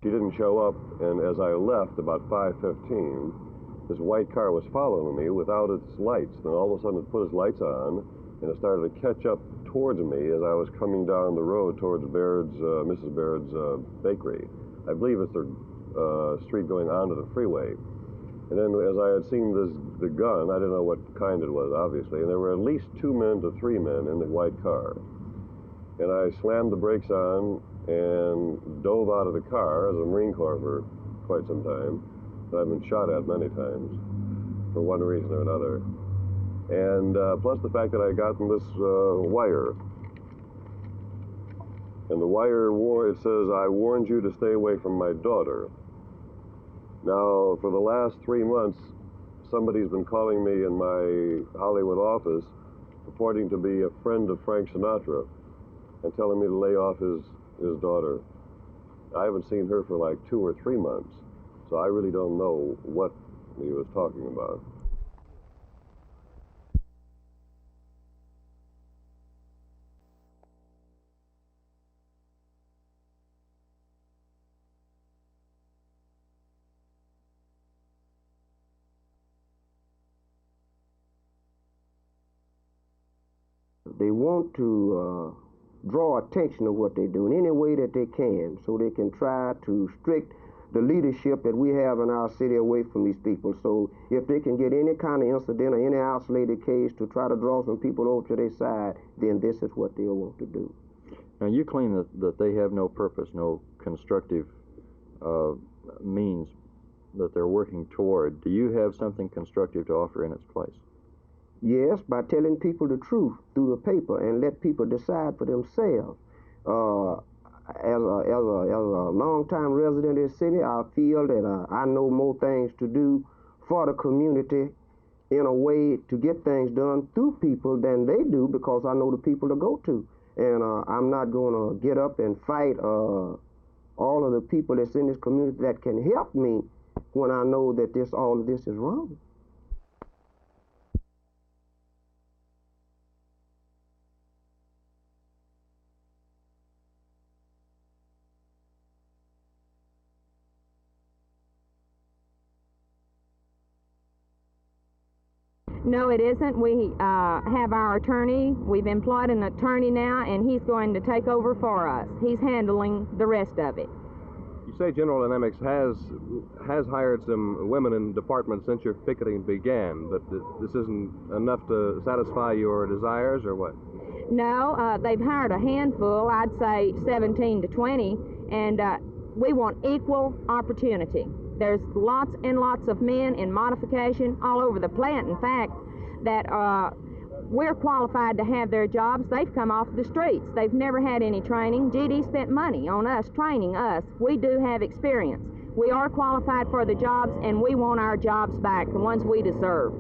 She didn't show up, and as I left about 5:15, this white car was following me without its lights. Then all of a sudden it put its lights on, and it started to catch up towards me as I was coming down the road towards Mrs. Baird's bakery. I believe it's the street going onto the freeway. And then as I had seen the gun, I didn't know what kind it was, obviously, and there were at least 2 men to 3 men in the white car. And I slammed the brakes on and dove out of the car as a Marine Corps for quite some time. And I've been shot at many times for one reason or another. And plus the fact that I got this wire. And the wire, it says, "I warned you to stay away from my daughter." Now, for the last 3 months, somebody's been calling me in my Hollywood office, purporting to be a friend of Frank Sinatra, and telling me to lay off his daughter. I haven't seen her for like 2 or 3 months, so I really don't know what he was talking about. They want to draw attention to what they do in any way that they can, so they can try to restrict the leadership that we have in our city away from these people. So if they can get any kind of incident or any isolated case to try to draw some people over to their side, then this is what they'll want to do. Now, you claim that they have no purpose, no constructive means that they're working toward. Do you have something constructive to offer in its place? Yes, by telling people the truth through the paper and let people decide for themselves. As a long-time resident of the city, I feel that I know more things to do for the community in a way to get things done through people than they do, because I know the people to go to. And I'm not going to get up and fight all of the people that's in this community that can help me when I know that all of this is wrong. No, it isn't. We have our attorney. We've employed an attorney now, and he's going to take over for us. He's handling the rest of it. You say General Dynamics has hired some women in departments since your picketing began, but this isn't enough to satisfy your desires, or what? No, they've hired a handful, I'd say 17 to 20, and we want equal opportunity. There's lots and lots of men in modification all over the plant, in fact, that we're qualified to have their jobs. They've come off the streets. They've never had any training. GD spent money on us, training us. We do have experience. We are qualified for the jobs, and we want our jobs back, the ones we deserve.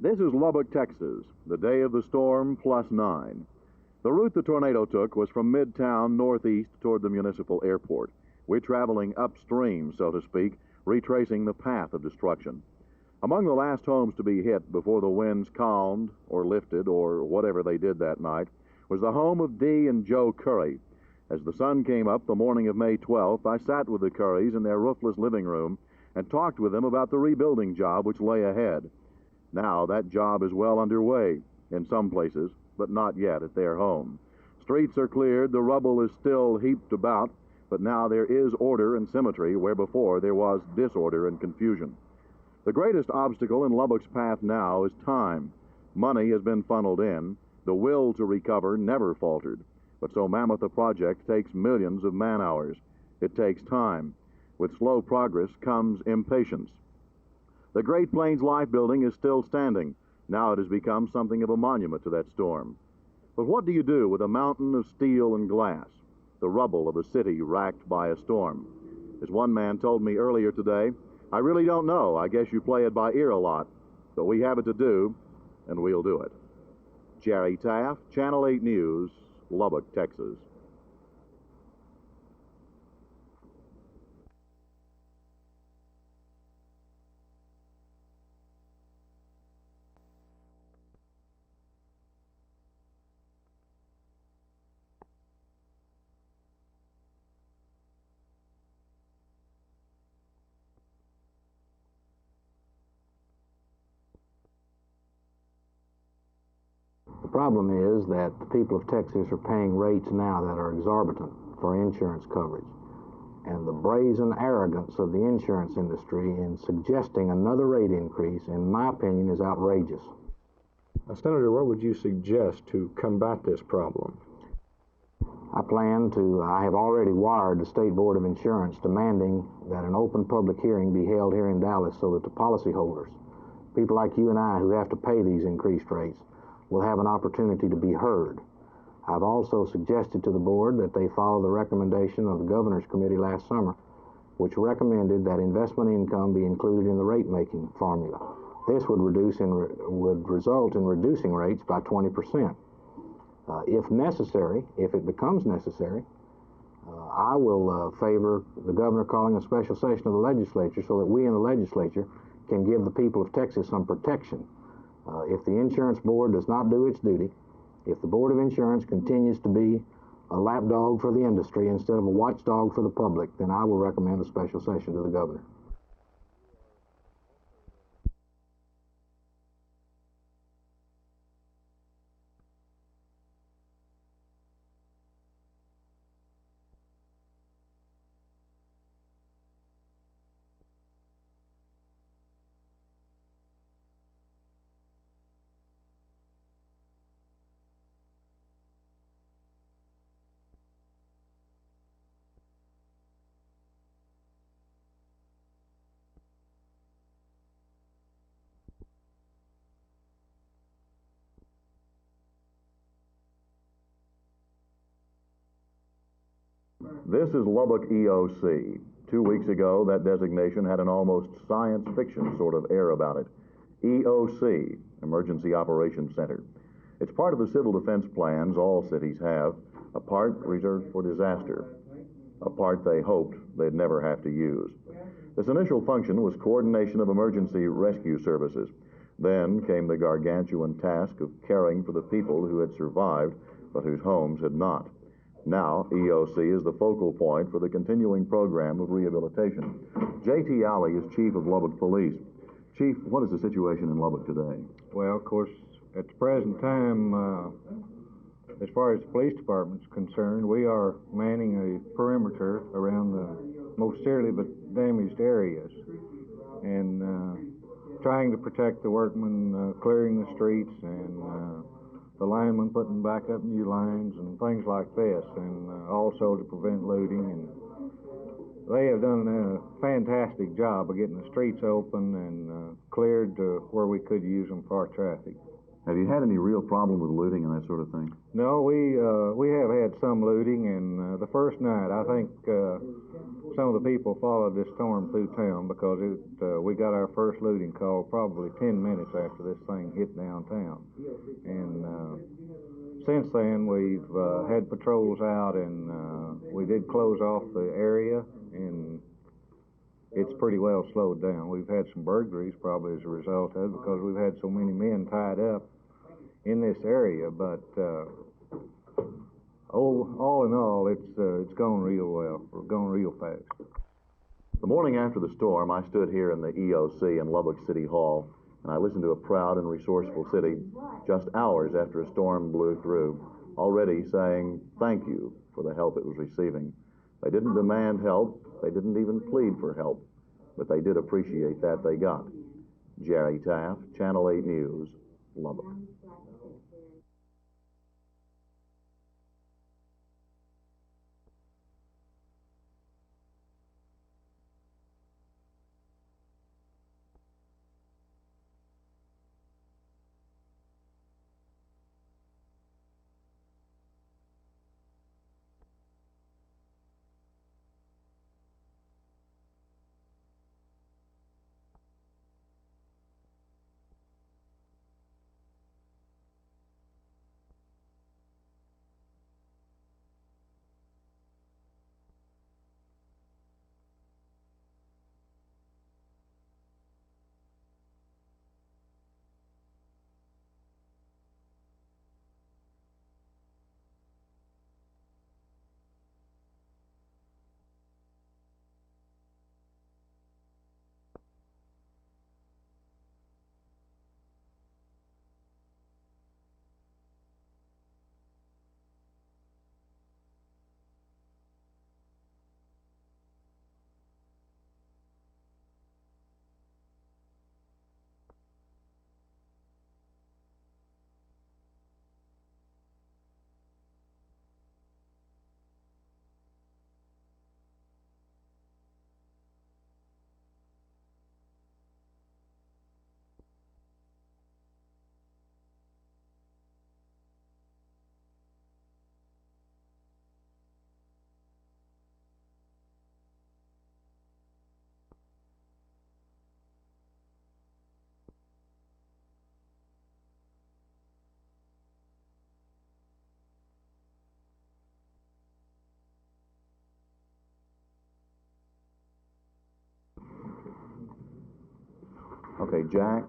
This is Lubbock, Texas, the day of the storm +9. The route the tornado took was from Midtown northeast toward the municipal airport. We're traveling upstream, so to speak, retracing the path of destruction. Among the last homes to be hit before the winds calmed or lifted or whatever they did that night was the home of Dee and Joe Curry. As the sun came up the morning of May 12th, I sat with the Currys in their roofless living room and talked with them about the rebuilding job which lay ahead. Now that job is well underway. in some places, but not yet at their home. Streets are cleared, the rubble is still heaped about, but now there is order and symmetry where before there was disorder and confusion. The greatest obstacle in Lubbock's path now is time. Money has been funneled in. The will to recover never faltered. But so mammoth a project takes millions of man-hours. It takes time. With slow progress comes impatience. The Great Plains Life Building is still standing. Now it has become something of a monument to that storm. But what do you do with a mountain of steel and glass, the rubble of a city racked by a storm? As one man told me earlier today, I really don't know. I guess you play it by ear a lot. But we have it to do, and we'll do it. Jerry Taft, Channel 8 News, Lubbock, Texas. The problem is that the people of Texas are paying rates now that are exorbitant for insurance coverage. And the brazen arrogance of the insurance industry in suggesting another rate increase, in my opinion, is outrageous. Now, Senator, what would you suggest to combat this problem? I have already wired the State Board of Insurance demanding that an open public hearing be held here in Dallas so that the policyholders, people like you and I who have to pay these increased rates, will have an opportunity to be heard. I've also suggested to the board that they follow the recommendation of the Governor's Committee last summer, which recommended that investment income be included in the rate-making formula. This would result in reducing rates by 20%. If necessary, if it becomes necessary, I will favor the governor calling a special session of the legislature so that we in the legislature can give the people of Texas some protection. If the insurance board does not do its duty, if the Board of Insurance continues to be a lapdog for the industry instead of a watchdog for the public, then I will recommend a special session to the governor. This is Lubbock EOC. 2 weeks ago, that designation had an almost science fiction sort of air about it. EOC, Emergency Operations Center. It's part of the civil defense plans all cities have, a part reserved for disaster, a part they hoped they'd never have to use. This initial function was coordination of emergency rescue services. Then came the gargantuan task of caring for the people who had survived but whose homes had not. Now, EOC is the focal point for the continuing program of rehabilitation. J.T. Alley is chief of Lubbock Police. Chief, what is the situation in Lubbock today? Well, of course, at the present time, as far as the police department is concerned, we are manning a perimeter around the most severely but damaged areas and trying to protect the workmen, clearing the streets, and the linemen putting back up new lines and things like this, and also to prevent looting. And they have done a fantastic job of getting the streets open and cleared to where we could use them for our traffic. Have you had any real problem with looting and that sort of thing? No, we have had some looting, and the first night I think some of the people followed this storm through town because we got our first looting call probably 10 minutes after this thing hit downtown. And since then we've had patrols out, and we did close off the area, and it's pretty well slowed down. We've had some burglaries probably as a result of it because we've had so many men tied up in this area, but all in all, it's going real well. We're going real fast. The morning after the storm, I stood here in the EOC in Lubbock City Hall And I listened to a proud and resourceful city just hours after a storm blew through, already saying thank you for the help it was receiving. They didn't demand help. They didn't even plead for help. But they did appreciate that they got. Jerry Taft, Channel 8 News, Lubbock. Okay, Jack.